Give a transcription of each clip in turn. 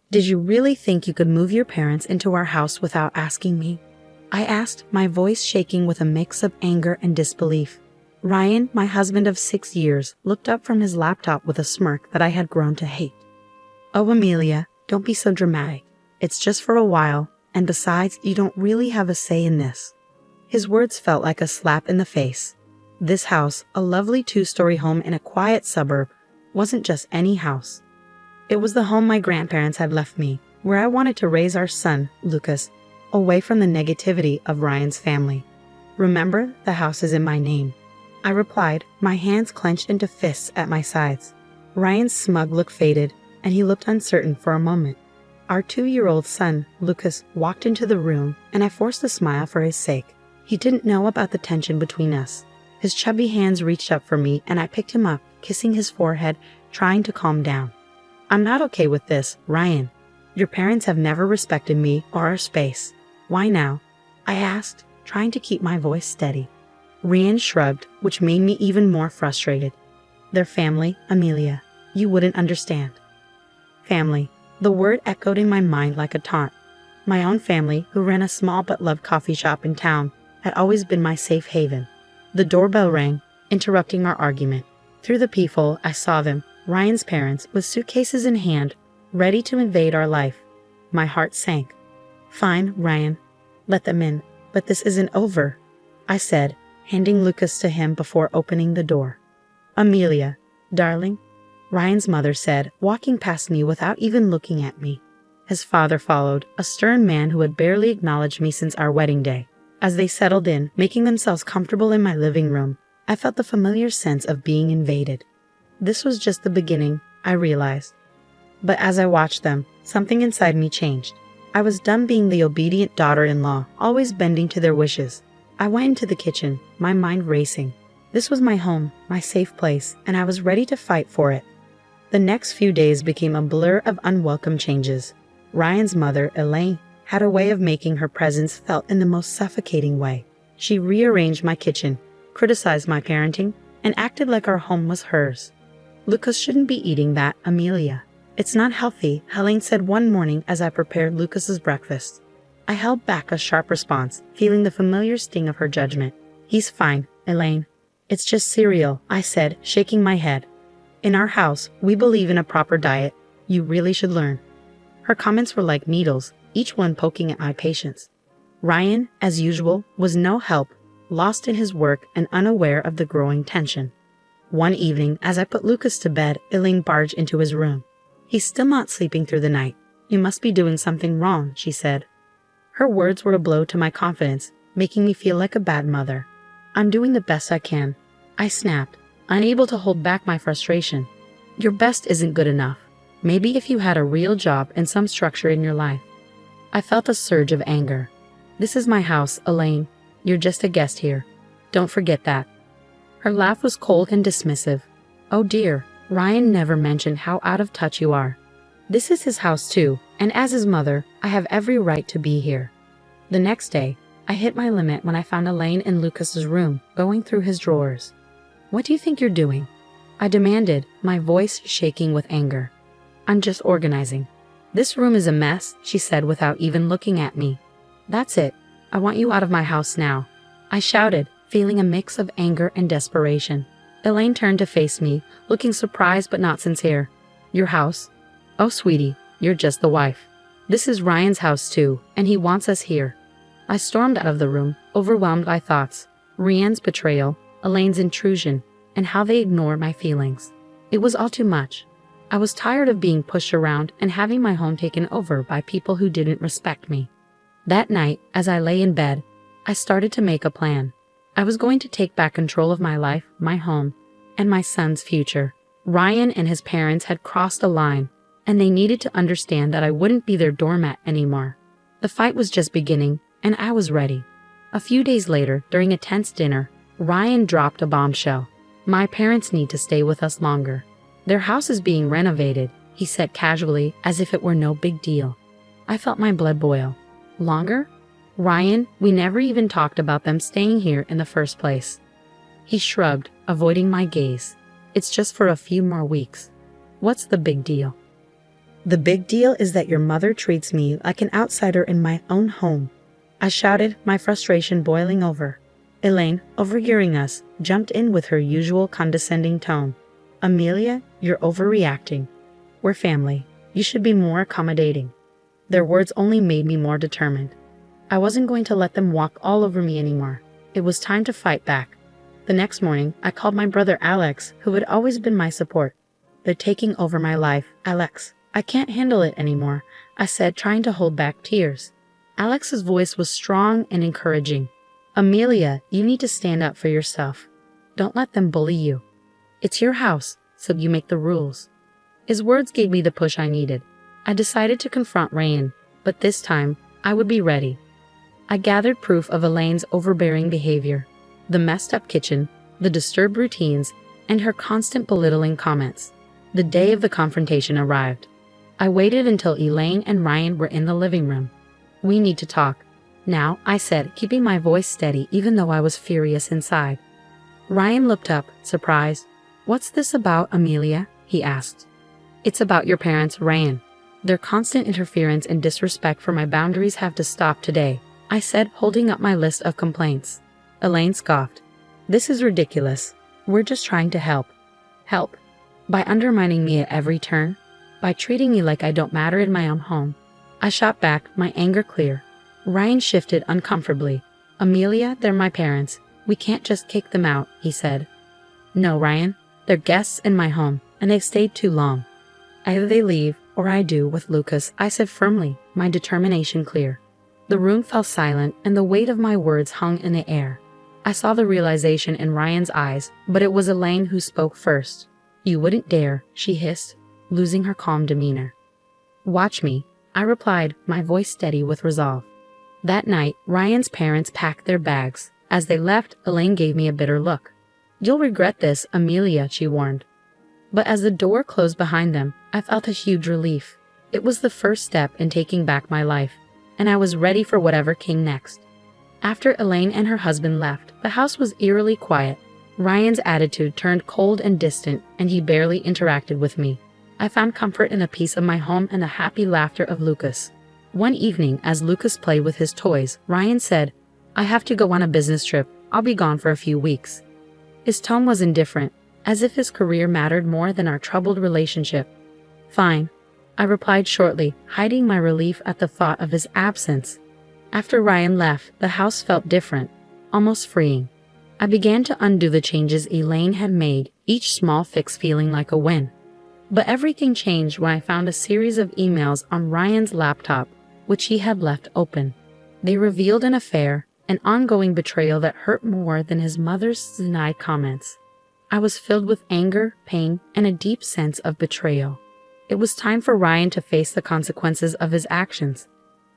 Did you really think you could move your parents into our house without asking me? I asked, my voice shaking with a mix of anger and disbelief. Ryan, my husband of 6 years, looked up from his laptop with a smirk that I had grown to hate. Oh, Amelia, don't be so dramatic. It's just for a while, and besides, you don't really have a say in this. His words felt like a slap in the face. This house, a lovely 2-story home in a quiet suburb, wasn't just any house. It was the home my grandparents had left me, where I wanted to raise our son, Lucas, away from the negativity of Ryan's family. Remember, the house is in my name, I replied, my hands clenched into fists at my sides. Ryan's smug look faded, and he looked uncertain for a moment. Our 2-year-old son, Lucas, walked into the room, and I forced a smile for his sake. He didn't know about the tension between us. His chubby hands reached up for me, and I picked him up, kissing his forehead, trying to calm down. I'm not okay with this, Ryan. Your parents have never respected me or our space. Why now? I asked, trying to keep my voice steady. Ryan shrugged, which made me even more frustrated. Their family, Amelia. You wouldn't understand. Family. The word echoed in my mind like a taunt. My own family, who ran a small but loved coffee shop in town, had always been my safe haven. The doorbell rang, interrupting our argument. Through the peephole, I saw them, Ryan's parents, with suitcases in hand, ready to invade our life. My heart sank. Fine, Ryan. Let them in, but this isn't over, I said, handing Lucas to him before opening the door. Amelia, darling, Ryan's mother said, walking past me without even looking at me. His father followed, a stern man who had barely acknowledged me since our wedding day. As they settled in, making themselves comfortable in my living room, I felt the familiar sense of being invaded. This was just the beginning, I realized. But as I watched them, something inside me changed. I was done being the obedient daughter-in-law, always bending to their wishes. I went into the kitchen, my mind racing. This was my home, my safe place, and I was ready to fight for it. The next few days became a blur of unwelcome changes. Ryan's mother, Elaine, had a way of making her presence felt in the most suffocating way. She rearranged my kitchen, criticized my parenting, and acted like our home was hers. Lucas shouldn't be eating that, Amelia. It's not healthy, Helene said one morning as I prepared Lucas's breakfast. I held back a sharp response, feeling the familiar sting of her judgment. He's fine, Elaine. It's just cereal, I said, shaking my head. In our house, we believe in a proper diet. You really should learn. Her comments were like needles, each one poking at my patience. Ryan, as usual, was no help, lost in his work and unaware of the growing tension. One evening, as I put Lucas to bed, Elaine barged into his room. He's still not sleeping through the night. You must be doing something wrong, she said. Her words were a blow to my confidence, making me feel like a bad mother. I'm doing the best I can, I snapped, unable to hold back my frustration. Your best isn't good enough. Maybe if you had a real job and some structure in your life. I felt a surge of anger. This is my house, Elaine. You're just a guest here. Don't forget that. Her laugh was cold and dismissive. Oh dear, Ryan never mentioned how out of touch you are. This is his house too, and as his mother, I have every right to be here. The next day, I hit my limit when I found Elaine in Lucas's room, going through his drawers. What do you think you're doing? I demanded, my voice shaking with anger. I'm just organizing. This room is a mess, she said without even looking at me. That's it. I want you out of my house now, I shouted, feeling a mix of anger and desperation. Elaine turned to face me, looking surprised but not sincere. Your house? Oh, sweetie, you're just the wife. This is Ryan's house too, and he wants us here. I stormed out of the room, overwhelmed by thoughts. Ryan's betrayal, Elaine's intrusion, and how they ignored my feelings. It was all too much. I was tired of being pushed around and having my home taken over by people who didn't respect me. That night, as I lay in bed, I started to make a plan. I was going to take back control of my life, my home, and my son's future. Ryan and his parents had crossed a line, and they needed to understand that I wouldn't be their doormat anymore. The fight was just beginning, and I was ready. A few days later, during a tense dinner, Ryan dropped a bombshell. My parents need to stay with us longer. Their house is being renovated, he said casually, as if it were no big deal. I felt my blood boil. Longer? Ryan, we never even talked about them staying here in the first place. He shrugged, avoiding my gaze. It's just for a few more weeks. What's the big deal? The big deal is that your mother treats me like an outsider in my own home. I shouted, my frustration boiling over. Elaine, overhearing us, jumped in with her usual condescending tone. Amelia, you're overreacting. We're family. You should be more accommodating. Their words only made me more determined. I wasn't going to let them walk all over me anymore. It was time to fight back. The next morning, I called my brother Alex, who had always been my support. They're taking over my life, Alex. I can't handle it anymore, I said, trying to hold back tears. Alex's voice was strong and encouraging. Amelia, you need to stand up for yourself. Don't let them bully you. It's your house, so you make the rules. His words gave me the push I needed. I decided to confront Ryan, but this time, I would be ready. I gathered proof of Elaine's overbearing behavior, the messed up kitchen, the disturbed routines, and her constant belittling comments. The day of the confrontation arrived. I waited until Elaine and Ryan were in the living room. We need to talk. Now, I said, keeping my voice steady even though I was furious inside. Ryan looked up, surprised. What's this about, Amelia? He asked. It's about your parents, Ryan. Their constant interference and disrespect for my boundaries have to stop today, I said, holding up my list of complaints. Elaine scoffed. This is ridiculous. We're just trying to help. Help? By undermining me at every turn? By treating me like I don't matter in my own home? I shot back, my anger clear. Ryan shifted uncomfortably. Amelia, they're my parents. We can't just kick them out, he said. No, Ryan. They're guests in my home, and they've stayed too long. Either they leave, or I do with Lucas, I said firmly, my determination clear. The room fell silent, and the weight of my words hung in the air. I saw the realization in Ryan's eyes, but it was Elaine who spoke first. You wouldn't dare, she hissed, losing her calm demeanor. Watch me, I replied, my voice steady with resolve. That night, Ryan's parents packed their bags. As they left, Elaine gave me a bitter look. You'll regret this, Amelia, she warned. But as the door closed behind them, I felt a huge relief. It was the first step in taking back my life, and I was ready for whatever came next. After Elaine and her husband left, the house was eerily quiet. Ryan's attitude turned cold and distant, and he barely interacted with me. I found comfort in the peace of my home and the happy laughter of Lucas. One evening, as Lucas played with his toys, Ryan said, I have to go on a business trip. I'll be gone for a few weeks. His tone was indifferent, as if his career mattered more than our troubled relationship. Fine, I replied shortly, hiding my relief at the thought of his absence. After Ryan left, the house felt different, almost freeing. I began to undo the changes Elaine had made, each small fix feeling like a win. But everything changed when I found a series of emails on Ryan's laptop, which he had left open. They revealed an affair, an ongoing betrayal that hurt more than his mother's denied comments. I was filled with anger, pain, and a deep sense of betrayal. It was time for Ryan to face the consequences of his actions.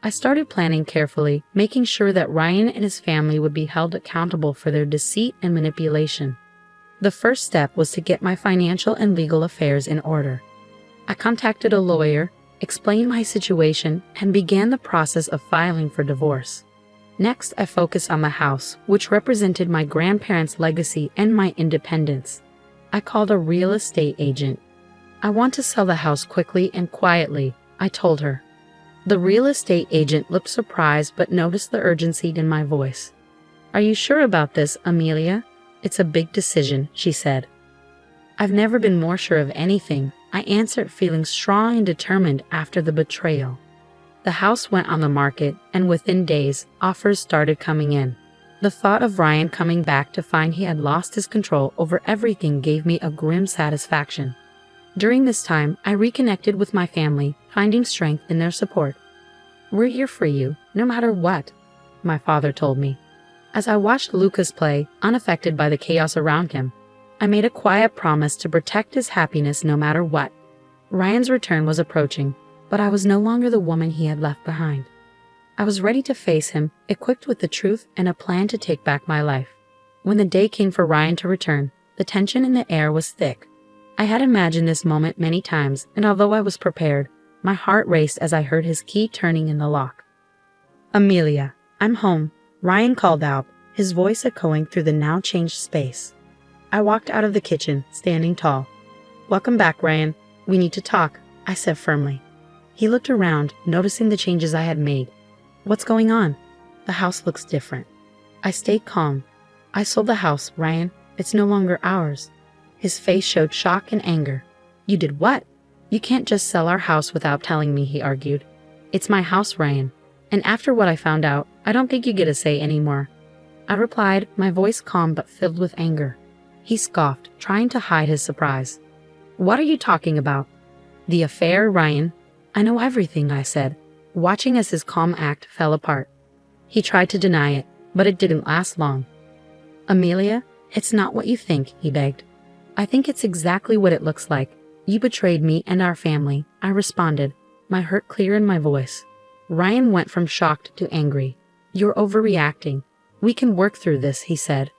I started planning carefully, making sure that Ryan and his family would be held accountable for their deceit and manipulation. The first step was to get my financial and legal affairs in order. I contacted a lawyer, explained my situation, and began the process of filing for divorce. Next, I focused on the house, which represented my grandparents' legacy and my independence. I called a real estate agent. I want to sell the house quickly and quietly, I told her. The real estate agent looked surprised but noticed the urgency in my voice. Are you sure about this, Amelia? It's a big decision, she said. I've never been more sure of anything, I answered, feeling strong and determined after the betrayal. The house went on the market, and within days, offers started coming in. The thought of Ryan coming back to find he had lost his control over everything gave me a grim satisfaction. During this time, I reconnected with my family, finding strength in their support. We're here for you, no matter what, my father told me. As I watched Lucas play, unaffected by the chaos around him, I made a quiet promise to protect his happiness no matter what. Ryan's return was approaching, but I was no longer the woman he had left behind. I was ready to face him, equipped with the truth and a plan to take back my life. When the day came for Ryan to return, the tension in the air was thick. I had imagined this moment many times, and although I was prepared, my heart raced as I heard his key turning in the lock. Amelia, I'm home, Ryan called out, his voice echoing through the now changed space. I walked out of the kitchen, standing tall. Welcome back, Ryan. We need to talk, I said firmly. He looked around, noticing the changes I had made. What's going on? The house looks different. I stayed calm. I sold the house, Ryan. It's no longer ours. His face showed shock and anger. You did what? You can't just sell our house without telling me, he argued. It's my house, Ryan. And after what I found out, I don't think you get a say anymore. I replied, my voice calm but filled with anger. He scoffed, trying to hide his surprise. What are you talking about? The affair, Ryan. I know everything, I said, watching as his calm act fell apart. He tried to deny it, but it didn't last long. Amelia, it's not what you think, he begged. I think it's exactly what it looks like. You betrayed me and our family, I responded, my hurt clear in my voice. Ryan went from shocked to angry. You're overreacting. We can work through this, he said.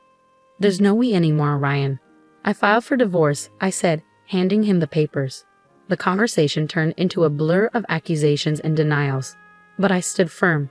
There's no we anymore, Ryan. I filed for divorce, I said, handing him the papers. The conversation turned into a blur of accusations and denials, but I stood firm.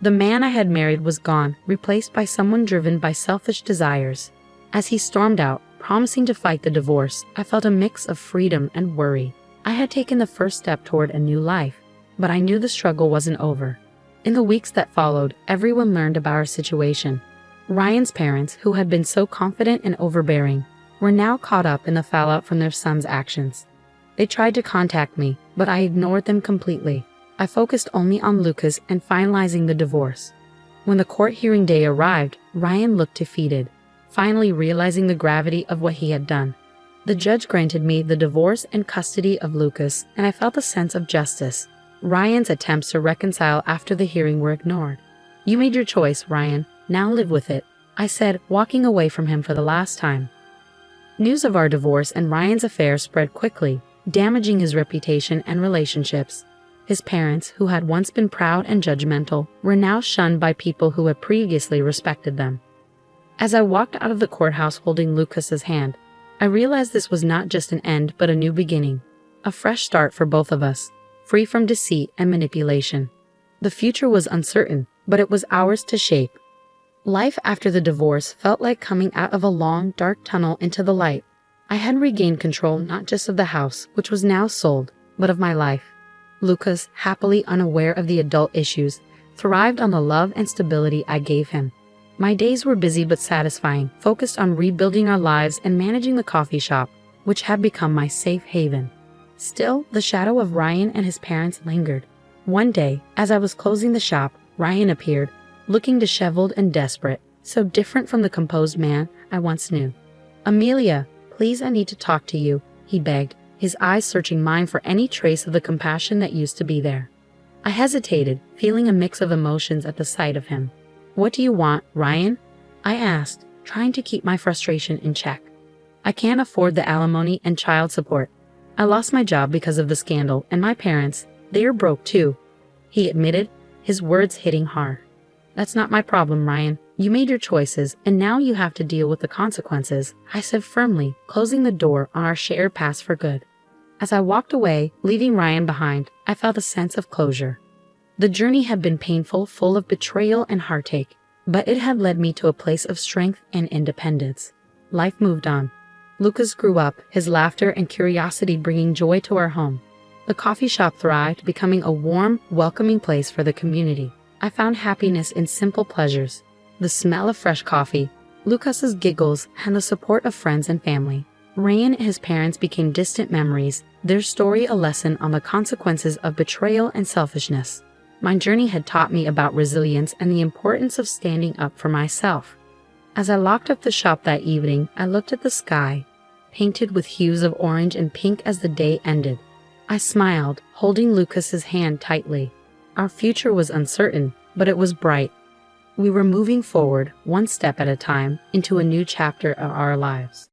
The man I had married was gone, replaced by someone driven by selfish desires. As he stormed out, promising to fight the divorce, I felt a mix of freedom and worry. I had taken the first step toward a new life, but I knew the struggle wasn't over. In the weeks that followed, everyone learned about our situation. Ryan's parents, who had been so confident and overbearing, were now caught up in the fallout from their son's actions. They tried to contact me, but I ignored them completely. I focused only on Lucas and finalizing the divorce. When the court hearing day arrived, Ryan looked defeated, finally realizing the gravity of what he had done. The judge granted me the divorce and custody of Lucas, and I felt a sense of justice. Ryan's attempts to reconcile after the hearing were ignored. You made your choice, Ryan. Now live with it, I said, walking away from him for the last time. News of our divorce and Ryan's affair spread quickly, damaging his reputation and relationships. His parents, who had once been proud and judgmental, were now shunned by people who had previously respected them. As I walked out of the courthouse holding Lucas's hand, I realized this was not just an end but a new beginning, a fresh start for both of us, free from deceit and manipulation. The future was uncertain, but it was ours to shape. Life after the divorce felt like coming out of a long, dark tunnel into the light. I had regained control not just of the house, which was now sold, but of my life. Lucas, happily unaware of the adult issues, thrived on the love and stability I gave him. My days were busy but satisfying, focused on rebuilding our lives and managing the coffee shop, which had become my safe haven. Still, the shadow of Ryan and his parents lingered. One day, as I was closing the shop, Ryan appeared, looking disheveled and desperate, so different from the composed man I once knew. Amelia, please, I need to talk to you, he begged, his eyes searching mine for any trace of the compassion that used to be there. I hesitated, feeling a mix of emotions at the sight of him. What do you want, Ryan? I asked, trying to keep my frustration in check. I can't afford the alimony and child support. I lost my job because of the scandal, and my parents, they are broke too, he admitted, his words hitting hard. That's not my problem, Ryan. You made your choices, and now you have to deal with the consequences, I said firmly, closing the door on our shared past for good. As I walked away, leaving Ryan behind, I felt a sense of closure. The journey had been painful, full of betrayal and heartache, but it had led me to a place of strength and independence. Life moved on. Lucas grew up, his laughter and curiosity bringing joy to our home. The coffee shop thrived, becoming a warm, welcoming place for the community. I found happiness in simple pleasures. The smell of fresh coffee, Lucas's giggles, and the support of friends and family. Ryan and his parents became distant memories, their story a lesson on the consequences of betrayal and selfishness. My journey had taught me about resilience and the importance of standing up for myself. As I locked up the shop that evening, I looked at the sky, painted with hues of orange and pink as the day ended. I smiled, holding Lucas's hand tightly. Our future was uncertain, but it was bright. We were moving forward, one step at a time, into a new chapter of our lives.